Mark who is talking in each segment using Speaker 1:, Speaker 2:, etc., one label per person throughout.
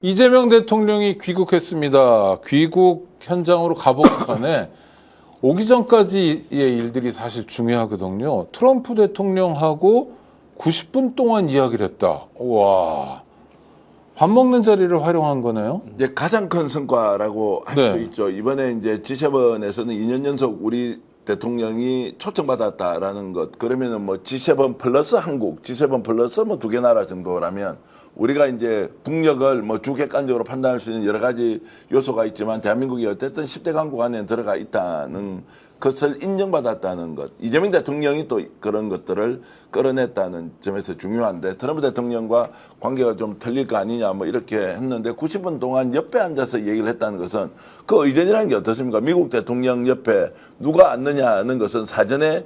Speaker 1: 이재명 대통령이 귀국했습니다. 귀국 현장으로 가보기 전에 오기 전까지의 일들이 사실 중요하거든요. 트럼프 대통령하고 90분 동안 이야기를 했다. 와, 밥 먹는 자리를 활용한 거네요.
Speaker 2: 이제 가장 큰 성과라고 할 수 있죠. 이번에 이제 G7에서는 2년 연속 우리 대통령이 초청받았다라는 것. 그러면은 뭐 G7 플러스 한국, G7 플러스 뭐 2개 나라 정도라면 우리가 이제 국력을 뭐 주객관적으로 판단할 수 있는 여러 가지 요소가 있지만 대한민국이 어쨌든 10대 강국 안에 들어가 있다는 것을 인정받았다는 것. 이재명 대통령이 또 그런 것들을 끌어냈다는 점에서 중요한데 트럼프 대통령과 관계가 좀 틀릴 거 아니냐 뭐 이렇게 했는데 90분 동안 옆에 앉아서 얘기를 했다는 것은 그 의전이라는 게 어떻습니까? 미국 대통령 옆에 누가 앉느냐는 것은 사전에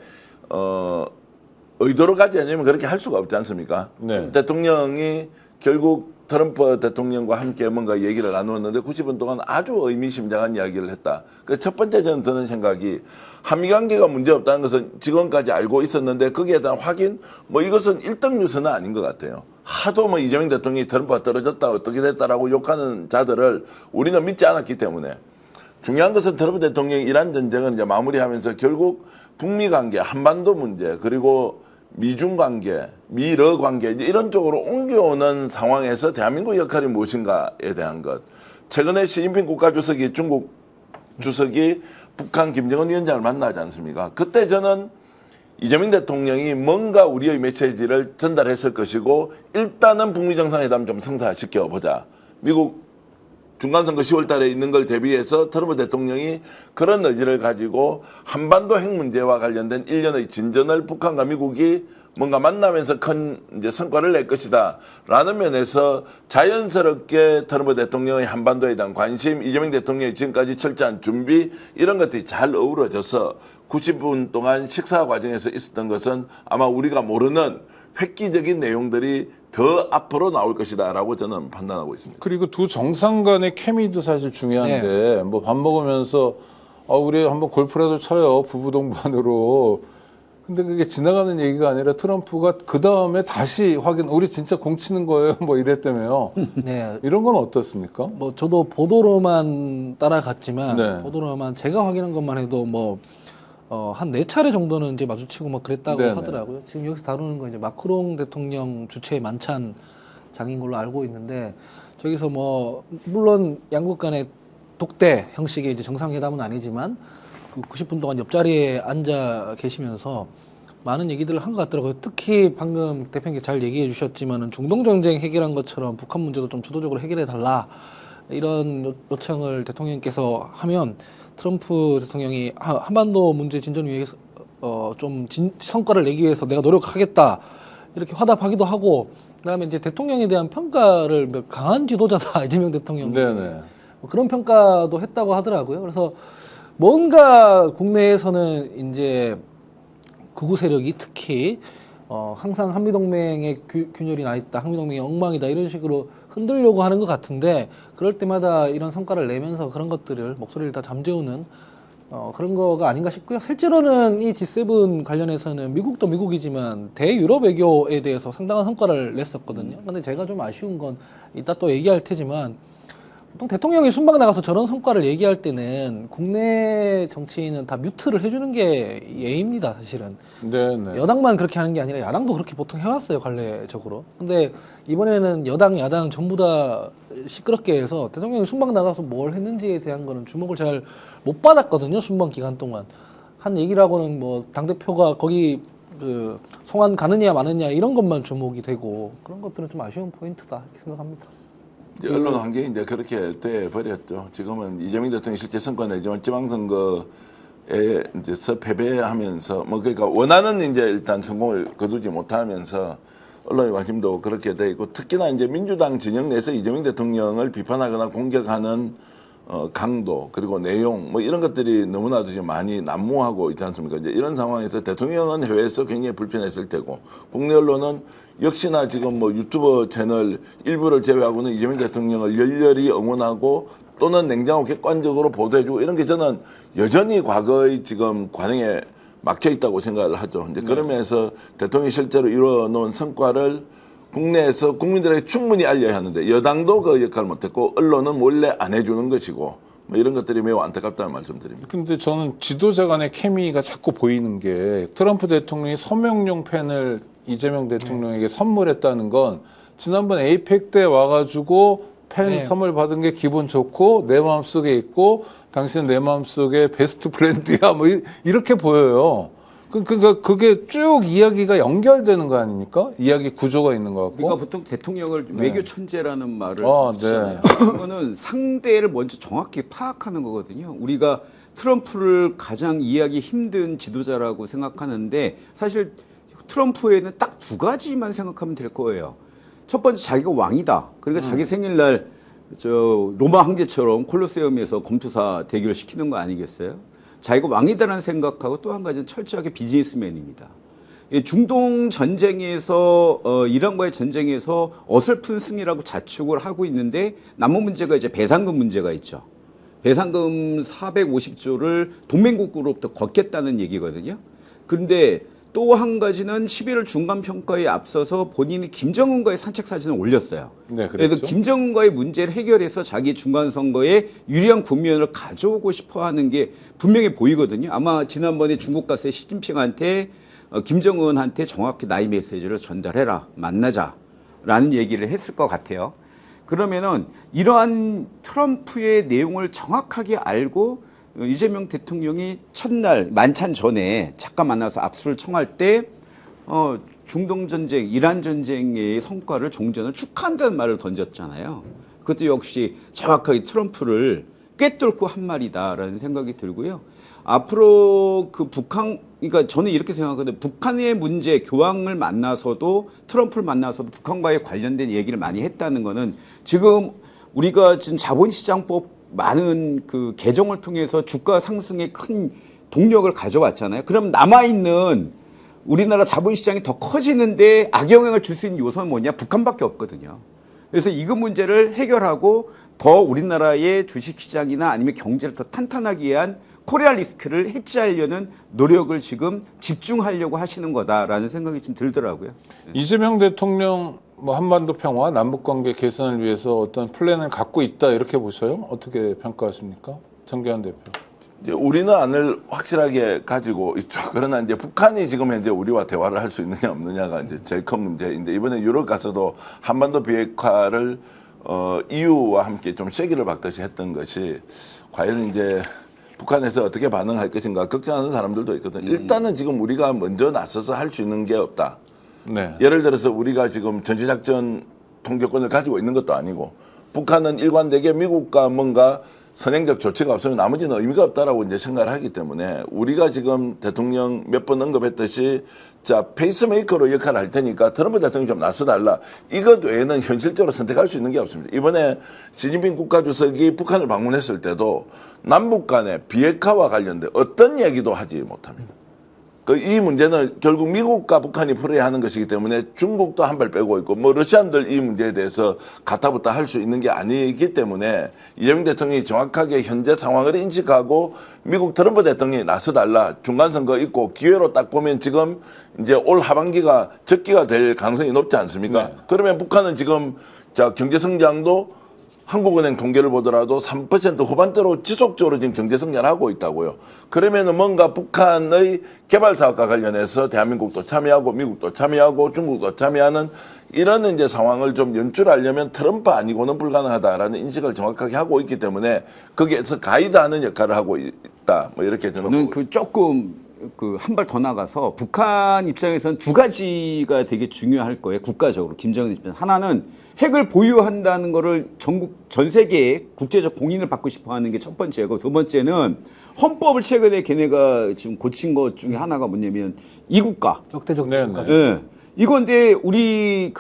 Speaker 2: 의도를 가지 않으면 그렇게 할 수가 없지 않습니까?
Speaker 1: 네.
Speaker 2: 대통령이 결국 트럼프 대통령과 함께 뭔가 얘기를 나누었는데 90분 동안 아주 의미심장한 이야기를 했다. 그 첫 번째 저는 드는 생각이 한미 관계가 문제없다는 것은 지금까지 알고 있었는데 거기에 대한 확인 뭐 이것은 1등 뉴스는 아닌 것 같아요. 하도 뭐 이재명 대통령이 트럼프가 떨어졌다 어떻게 됐다라고 욕하는 자들을 우리는 믿지 않았기 때문에 중요한 것은 트럼프 대통령이 이란 전쟁을 이제 마무리하면서 결국 북미 관계, 한반도 문제 그리고 미중 관계, 미러 관계 이런 쪽으로 옮겨오는 상황에서 대한민국 역할이 무엇인가에 대한 것. 최근에 시진핑 국가주석이 중국 주석이 북한 김정은 위원장을 만나지 않습니까? 그때 저는 이재명 대통령이 뭔가 우리의 메시지를 전달했을 것이고 일단은 북미 정상회담 좀 성사시켜 보자. 미국 중간선거 10월 달에 있는 걸 대비해서 트럼프 대통령이 그런 의지를 가지고 한반도 핵 문제와 관련된 일련의 진전을 북한과 미국이 뭔가 만나면서 큰 이제 성과를 낼 것이다. 라는 면에서 자연스럽게 트럼프 대통령의 한반도에 대한 관심, 이재명 대통령이 지금까지 철저한 준비 이런 것들이 잘 어우러져서 90분 동안 식사 과정에서 있었던 것은 아마 우리가 모르는 획기적인 내용들이 더 앞으로 나올 것이다라고 저는 판단하고 있습니다.
Speaker 1: 그리고 두 정상 간의 케미도 사실 중요한데 뭐 밥 먹으면서 우리 한번 골프라도 쳐요. 부부 동반으로. 근데 그게 지나가는 얘기가 아니라 트럼프가 그 다음에 다시 확인, 우리 진짜 공 치는 거예요. 뭐 이랬다며요.
Speaker 3: 네.
Speaker 1: 이런 건 어떻습니까?
Speaker 3: 뭐 저도 보도로만 따라갔지만
Speaker 1: 네.
Speaker 3: 보도로만 제가 확인한 것만 해도 뭐 한 4차례 정도는 이제 마주치고 막 그랬다고
Speaker 1: 네네.
Speaker 3: 하더라고요. 지금 여기서 다루는 건 이제 마크롱 대통령 주최 만찬 장인 걸로 알고 있는데 저기서 뭐 물론 양국 간의 독대 형식의 이제 정상회담은 아니지만 그 90분 동안 옆자리에 앉아 계시면서 많은 얘기들을 한 것 같더라고요. 특히 방금 대표님께 잘 얘기해 주셨지만은 중동 전쟁 해결한 것처럼 북한 문제도 좀 주도적으로 해결해 달라 이런 요청을 대통령께서 하면 트럼프 대통령이 한반도 문제 진전 위해서 좀 성과를 내기 위해서 내가 노력하겠다 이렇게 화답하기도 하고 그다음에 이제 대통령에 대한 평가를 강한 지도자다 이재명 대통령
Speaker 1: 네네.
Speaker 3: 그런 평가도 했다고 하더라고요. 그래서 뭔가 국내에서는 이제 극우 세력이 특히 항상 한미동맹의 균열이 나 있다, 한미동맹이 엉망이다 이런 식으로 흔들려고 하는 것 같은데 그럴 때마다 이런 성과를 내면서 그런 것들을 목소리를 다 잠재우는 그런 거가 아닌가 싶고요. 실제로는 이 G7 관련해서는 미국도 미국이지만 대유럽 외교에 대해서 상당한 성과를 냈었거든요. 근데 제가 좀 아쉬운 건 이따 또 얘기할 테지만 보통 대통령이 순방 나가서 저런 성과를 얘기할 때는 국내 정치인은 다 뮤트를 해주는 게 예의입니다, 사실은.
Speaker 1: 네네.
Speaker 3: 여당만 그렇게 하는 게 아니라 야당도 그렇게 보통 해왔어요, 관례적으로. 근데 이번에는 여당, 야당 전부 다 시끄럽게 해서 대통령이 순방 나가서 뭘 했는지에 대한 거는 주목을 잘 못 받았거든요, 순방 기간 동안. 한 얘기라고는 뭐 당대표가 거기 그 송환 가느냐 마느냐 이런 것만 주목이 되고 그런 것들은 좀 아쉬운 포인트다, 이렇게 생각합니다.
Speaker 2: 언론 환경이 이제 그렇게 돼 버렸죠. 지금은 이재명 대통령이 실제 선거 내지만 지방선거에 이제 패배하면서 뭐 그러니까 원하는 이제 일단 성공을 거두지 못하면서 언론의 관심도 그렇게 돼 있고 특히나 이제 민주당 진영 내에서 이재명 대통령을 비판하거나 공격하는 강도 그리고 내용 뭐 이런 것들이 너무나도 지금 많이 난무하고 있지 않습니까? 이제 이런 상황에서 대통령은 해외에서 굉장히 불편했을 테고 국내 언론은 역시나 지금 뭐 유튜버 채널 일부를 제외하고는 이재명 대통령을 열렬히 응원하고 또는 냉정하고 객관적으로 보도해주고 이런 게 저는 여전히 과거의 지금 관행에 막혀 있다고 생각을 하죠. 이제 그러면서 대통령이 실제로 이뤄놓은 성과를 국내에서 국민들에게 충분히 알려야 하는데 여당도 그 역할을 못했고 언론은 몰래 안 해주는 것이고 뭐 이런 것들이 매우 안타깝다는 말씀드립니다.
Speaker 1: 근데 저는 지도자 간의 케미가 자꾸 보이는 게 트럼프 대통령이 서명용 펜을 이재명 대통령에게 선물했다는 건 지난번 에이펙 때 와가지고 펜
Speaker 3: 네.
Speaker 1: 선물 받은 게 기분 좋고 내 마음속에 있고 당신은 내 마음속에 베스트 프렌드야 뭐 이렇게 보여요. 그러니까 그게 쭉 이야기가 연결되는 거 아닙니까? 이야기 구조가 있는 것 같고.
Speaker 4: 우리가 보통 대통령을 외교 천재라는 말을
Speaker 1: 아,
Speaker 4: 쓰잖아요. 그거는 상대를 먼저 정확히 파악하는 거거든요. 우리가 트럼프를 가장 이해하기 힘든 지도자라고 생각하는데 사실 트럼프에는 딱 두 가지만 생각하면 될 거예요. 첫 번째 자기가 왕이다. 그러니까 자기 생일날 저 로마 황제처럼 콜로세움에서 검투사 대결을 시키는 거 아니겠어요? 자기가 왕이다라는 생각하고 또 한 가지는 철저하게 비즈니스맨입니다. 중동 전쟁에서 이란과의 전쟁에서 어설픈 승리라고 자축을 하고 있는데 남은 문제가 이제 배상금 문제가 있죠. 배상금 450조를 동맹국으로부터 걷겠다는 얘기거든요. 그런데 또 한 가지는 11월 중간평가에 앞서서 본인이 김정은과의 산책 사진을 올렸어요.
Speaker 1: 네,
Speaker 4: 그래서
Speaker 1: 그랬죠.
Speaker 4: 김정은과의 문제를 해결해서 자기 중간선거에 유리한 국면을 가져오고 싶어하는 게 분명히 보이거든요. 아마 지난번에 중국 갔을 때 시진핑한테 김정은한테 정확히 나의 메시지를 전달해라. 만나자라는 얘기를 했을 것 같아요. 그러면은 이러한 트럼프의 내용을 정확하게 알고 이재명 대통령이 첫날 만찬 전에 잠깐 만나서 악수를 청할 때 중동 전쟁, 이란 전쟁의 성과를 종전을 축하한다는 말을 던졌잖아요. 그것도 역시 정확하게 트럼프를 꿰뚫고 한 말이다라는 생각이 들고요. 앞으로 그 북한, 그러니까 저는 이렇게 생각하거든요. 북한의 문제, 교황을 만나서도 트럼프를 만나서도 북한과의 관련된 얘기를 많이 했다는 거는 지금 우리가 지금 자본시장법 많은 그 개정을 통해서 주가 상승에 큰 동력을 가져왔잖아요. 그럼 남아있는 우리나라 자본시장이 더 커지는데 악영향을 줄 수 있는 요소는 뭐냐? 북한밖에 없거든요. 그래서 이거 문제를 해결하고 더 우리나라의 주식시장이나 아니면 경제를 더 탄탄하게 위한 코리아 리스크를 해지하려는 노력을 지금 집중하려고 하시는 거다라는 생각이 좀 들더라고요.
Speaker 1: 이재명 대통령 뭐 한반도 평화, 남북관계 개선을 위해서 어떤 플랜을 갖고 있다 이렇게 보셔요? 어떻게 평가하십니까? 정계환 대표.
Speaker 2: 이제 우리는 안을 확실하게 가지고 있죠. 그러나 이제 북한이 지금 현재 우리와 대화를 할 수 있느냐 없느냐가 이제 제일 큰 문제인데 이번에 유럽 가서도 한반도 비핵화를 EU와 함께 좀 쐐기를 박듯이 했던 것이 과연 이제 북한에서 어떻게 반응할 것인가 걱정하는 사람들도 있거든요. 일단은 지금 우리가 먼저 나서서 할 수 있는 게 없다.
Speaker 1: 네.
Speaker 2: 예를 들어서 우리가 지금 전시작전 통제권을 가지고 있는 것도 아니고 북한은 일관되게 미국과 뭔가 선행적 조치가 없으면 나머지는 의미가 없다라고 이제 생각을 하기 때문에 우리가 지금 대통령 몇 번 언급했듯이 자 페이스메이커로 역할을 할 테니까 트럼프 대통령이 좀 나서달라. 이것 외에는 현실적으로 선택할 수 있는 게 없습니다. 이번에 시진핑 국가주석이 북한을 방문했을 때도 남북 간의 비핵화와 관련된 어떤 얘기도 하지 못합니다. 이 문제는 결국 미국과 북한이 풀어야 하는 것이기 때문에 중국도 한 발 빼고 있고 뭐 러시아인들 이 문제에 대해서 가타부타 할 수 있는 게 아니기 때문에 이재명 대통령이 정확하게 현재 상황을 인식하고 미국 트럼프 대통령이 나서달라. 중간선거 있고 기회로 딱 보면 지금 이제 올 하반기가 적기가 될 가능성이 높지 않습니까?
Speaker 1: 네.
Speaker 2: 그러면 북한은 지금 자 경제 성장도 한국은행 통계를 보더라도 3% 후반대로 지속적으로 지금 경제 성장을 하고 있다고요. 그러면은 뭔가 북한의 개발 사업과 관련해서 대한민국도 참여하고 미국도 참여하고 중국도 참여하는 이런 이제 상황을 좀 연출하려면 트럼프 아니고는 불가능하다라는 인식을 정확하게 하고 있기 때문에 거기에서 가이드하는 역할을 하고 있다. 뭐 이렇게
Speaker 4: 저는 그 조금 그 한 발 더 나가서 북한 입장에서는 두 가지가 되게 중요할 거예요. 국가적으로 김정은 입장. 하나는 핵을 보유한다는 거를 전 세계에 국제적 공인을 받고 싶어하는 게 첫 번째고 두 번째는 헌법을 최근에 걔네가 지금 고친 것 중에 하나가 뭐냐면 이국가.
Speaker 3: 적대적
Speaker 1: 네,
Speaker 3: 국가.
Speaker 1: 네.
Speaker 4: 예. 이건데 우리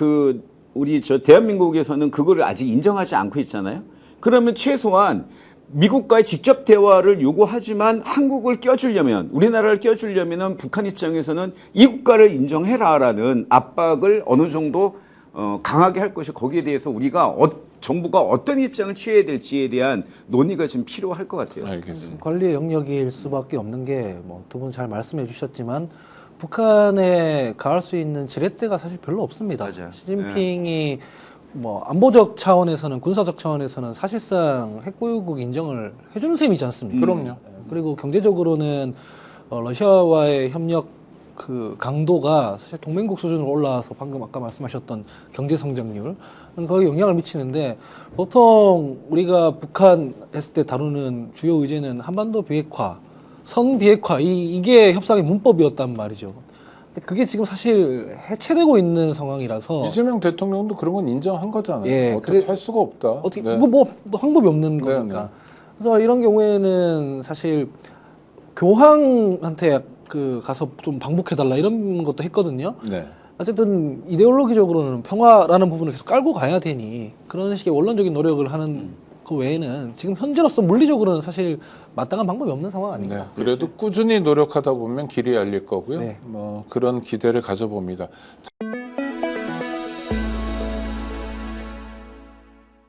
Speaker 4: 저 대한민국에서는 그거를 아직 인정하지 않고 있잖아요. 그러면 최소한 미국과의 직접 대화를 요구하지만 한국을 껴주려면 우리나라를 껴주려면은 북한 입장에서는 이 국가를 인정해라라는 압박을 어느 정도 강하게 할 것이 거기에 대해서 우리가 정부가 어떤 입장을 취해야 될지에 대한 논의가 지금 필요할 것 같아요.
Speaker 1: 알겠습니다.
Speaker 3: 관리의 영역일 수밖에 없는 게 뭐 두 분 잘 말씀해 주셨지만 북한에 가할 수 있는 지렛대가 사실 별로 없습니다.
Speaker 4: 맞아요.
Speaker 3: 시진핑이 뭐 안보적 차원에서는 군사적 차원에서는 사실상 핵보유국 인정을 해주는 셈이지 않습니까?
Speaker 1: 그럼요.
Speaker 3: 그리고 경제적으로는 러시아와의 협력 그 강도가 사실 동맹국 수준으로 올라와서 방금 아까 말씀하셨던 경제 성장률 거기에 영향을 미치는데 보통 우리가 북한 했을 때 다루는 주요 의제는 한반도 비핵화, 선 비핵화 이게 협상의 문법이었단 말이죠. 근데 그게 지금 사실 해체되고 있는 상황이라서
Speaker 1: 이재명 대통령도 그런 건 인정한 거잖아요.
Speaker 3: 예,
Speaker 1: 어떻게
Speaker 3: 그래-
Speaker 1: 할 수가 없다.
Speaker 3: 어떻게
Speaker 1: 네.
Speaker 3: 뭐 방법이 없는
Speaker 1: 네,
Speaker 3: 거니까.
Speaker 1: 네.
Speaker 3: 그래서 이런 경우에는 사실 교황한테 그 가서 좀 방북해달라 이런 것도 했거든요.
Speaker 1: 네.
Speaker 3: 어쨌든 이데올로기적으로는 평화라는 부분을 계속 깔고 가야 되니 그런 식의 원론적인 노력을 하는 그 외에는 지금 현재로서 물리적으로는 사실 마땅한 방법이 없는 상황 아닙니까?
Speaker 1: 네. 그래도 꾸준히 노력하다 보면 길이 열릴 거고요.
Speaker 3: 네.
Speaker 1: 뭐 그런 기대를 가져봅니다.